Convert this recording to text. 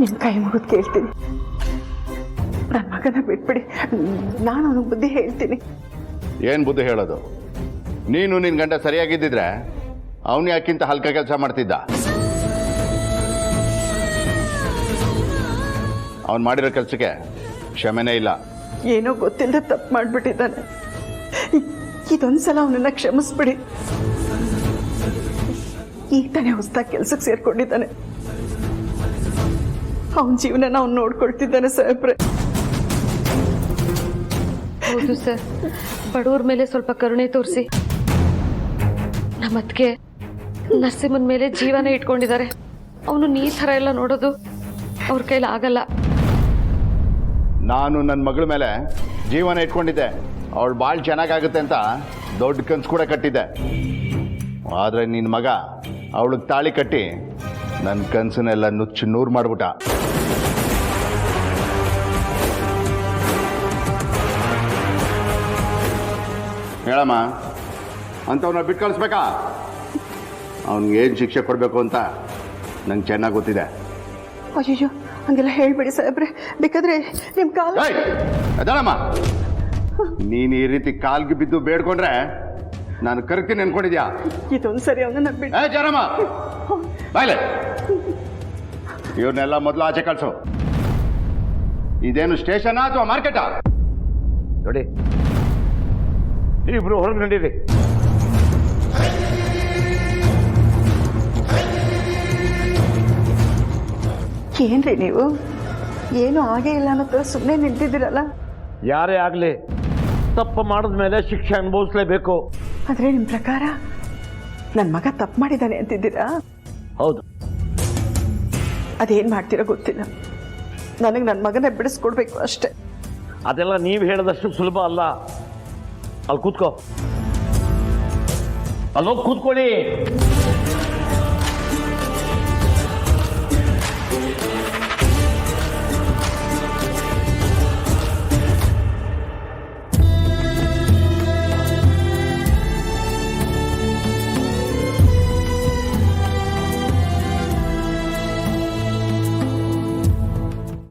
ನಿಮ್ಮ ಕೈ ಮುಗಿದು ಕೇಳ್ತೀನಿ, ನನ್ನ ಮಗನ ಬಿಟ್ಬಿಡಿ. ನಾನು ಅವನಿಗೆ ಬುದ್ಧಿ ಹೇಳ್ತೀನಿ. ಏನು ಬುದ್ಧಿ ಹೇಳೋದು? ನೀನು ನಿನ್ನ ಗಂಡ ಸರಿಯಾಗಿದ್ದಿದ್ರೆ ಅವನು ಯಾಕಿಂತ ಹಲ್ಕ ಕೆಲಸ ಮಾಡ್ತಿದ್ದ? ಅವನು ಮಾಡಿರೋ ಕೆಲಸಕ್ಕೆ ಕ್ಷಮೆನೇ ಇಲ್ಲ. ಏನೋ ಗೊತ್ತಿಲ್ಲದೆ ತಪ್ಪು ಮಾಡಿಬಿಟ್ಟಿದ್ದಾನೆ. ಇದೊಂದ್ಸಲ ಅವನನ್ನ ಕ್ಷಮಿಸ್ಬಿಡಿ. ಈಗ ತಾನೇ ಹೊಸದಾಗಿ ಕೆಲ್ಸಕ್ಕೆ ಸೇರ್ಕೊಂಡಿದ್ದಾನೆ. ಅವನ ಜೀವನ ಅವ್ನು ನೋಡ್ಕೊಳ್ತಿದ್ದಾನೆ ಸಾಹೇಬ್ರೆ. ಹೌದು ಸರ್, ಬಡವ್ರ ಮೇಲೆ ಸ್ವಲ್ಪ ಕರುಣೆ ತೋರಿಸಿ. ನಮ್ಮತ್ಗೆ ನರಸಿಂಹನ ಮೇಲೆ ಜೀವನ ಇಟ್ಕೊಂಡಿದ್ದಾರೆ. ಅವನು ನೀ ಥರ ಎಲ್ಲ ನೋಡೋದು ಅವ್ರ ಕೈಲಿ ಆಗಲ್ಲ. ನಾನು ನನ್ನ ಮಗಳ ಮೇಲೆ ಜೀವನ ಇಟ್ಕೊಂಡಿದ್ದೆ. ಅವಳು ಭಾಳ ಚೆನ್ನಾಗಾಗುತ್ತೆ ಅಂತ ದೊಡ್ಡ ಕನ್ಸು ಕೂಡ ಕಟ್ಟಿದ್ದೆ. ಆದರೆ ನಿನ್ನ ಮಗ ಅವಳಿಗೆ ತಾಳಿ ಕಟ್ಟಿ ನನ್ನ ಕನಸನ್ನೆಲ್ಲ ನುಚ್ಚು ನೂರು ಮಾಡ್ಬಿಟ್ಟ. ಹೇಳಮ್ಮ, ಅಂಥವ್ನ ಬಿಟ್ಟು ಕಳಿಸ್ಬೇಕಾ? ಅವ್ನಿಗೆ ಏನು ಶಿಕ್ಷೆ ಕೊಡಬೇಕು ಅಂತ ನಂಗೆ ಚೆನ್ನಾಗಿ ಗೊತ್ತಿದೆ. ಅಯ್ಯೋ, ಹಂಗೆಲ್ಲ ಹೇಳ್ಬೇಡಿ ಸಾಹೇಬ್ರೆ. ಬೇಕಾದ್ರೆ ನಿಮ್ಮ ಕಾಲ ಅದಳಮ್ಮ, ನೀನು ಈ ರೀತಿ ಕಾಲ್ಗೆ ಬಿದ್ದು ಬೇಡ್ಕೊಂಡ್ರೆ ನಾನು ಕರ್ತೀನಿ ಅನ್ಕೊಂಡಿದ್ಯಾ? ಇದೊಂದ್ಸರಿ ಅವನನ್ನ ಬಿಟ್ಟು ಜಾರಮ್ಮ ಬಾಯ್ಲೆ, ಇವ್ರನ್ನೆಲ್ಲ ಮೊದಲು ಆಚೆ ಕಳ್ಸು. ಇದೇನು ಸ್ಟೇಷನಾ ಅಥವಾ ಮಾರ್ಕೆಟಾ? ನೋಡಿ, ಇಬ್ರು ಹೊರಗೆ ನಡೀರಿ. ಏನ್ರಿ ನೀವು? ಏನು ಆಗೇ ಇಲ್ಲ ಅನ್ನೋ ಸುಮ್ಮನೆ ನಿಂತಿದ್ದೀರಲ್ಲ? ಯಾರೇ ಆಗಲಿ ತಪ್ಪು ಮಾಡಿದ ಮೇಲೆ ಶಿಕ್ಷೆ ಅನುಭವಿಸ್ಲೇಬೇಕು. ಆದ್ರೆ ನಿಮ್ಮ ಪ್ರಕಾರ ನನ್ನ ಮಗ ತಪ್ಪು ಮಾಡಿದ್ದಾನೆ ಅಂತಿದ್ದೀರಾ? ಹೌದು. ಅದೇನು ಮಾಡ್ತೀರೋ ಗೊತ್ತಿಲ್ಲ. ನನಗೆ ನನ್ನ ಮಗನ ಬಿಡಿಸ್ಕೊಡ್ಬೇಕು ಅಷ್ಟೆ. ಅದೆಲ್ಲ ನೀವು ಹೇಳಿದಷ್ಟು ಸುಲಭ ಅಲ್ಲ. ಅಲ್ಲಿ ಕೂತ್ಕೋ, ಅಲ್ಲೋಗಿ ಕೂತ್ಕೊಳ್ಳಿ.